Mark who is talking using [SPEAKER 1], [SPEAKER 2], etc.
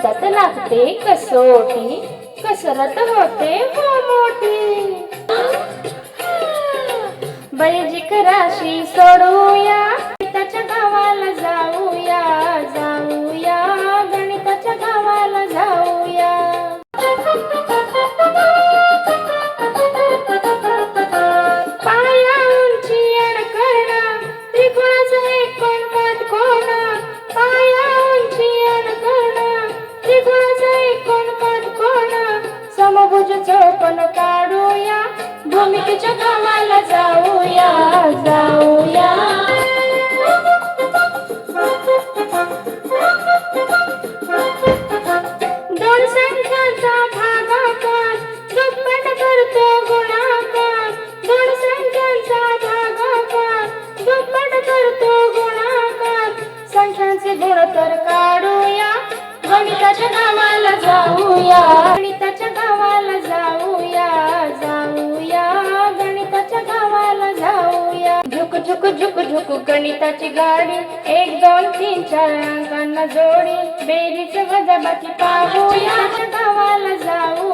[SPEAKER 1] गणितात लागते कसोटी, कसरत होते हो मोठी. बैजिक राशी सोडूया, गणिताच्या गावाला जाऊया, जाऊया गणिताच्या गावाला जाऊया. पाया उंची अडकणा, त्रिकोणाचा एकूण काटकोन. पाया उंची अडकणा, त्रिकोणाचा एकूण काटकोन. समभुज चौकोन काढूया, भूमितीच्या गावाला जाऊया, जाऊया. दोन संख्यांचा भागाकार दुप्पट करतो गुणाकार. दोन संख्यांचा भागाकार दुप्पट करतो गुणाकार. संख्यांचे गुणोत्तर काढूया, गणिताच्या गावाला जाऊया, गणिताच्या गावाला जाऊया, जाऊया गणिताच्या गावाला जाऊया. झुक झुक झुक झुक गणिताची गाडी, 1 2 3 4 अंकांना जोडी. बेरीज वजाबाकी पाहूया, गावाला जाऊ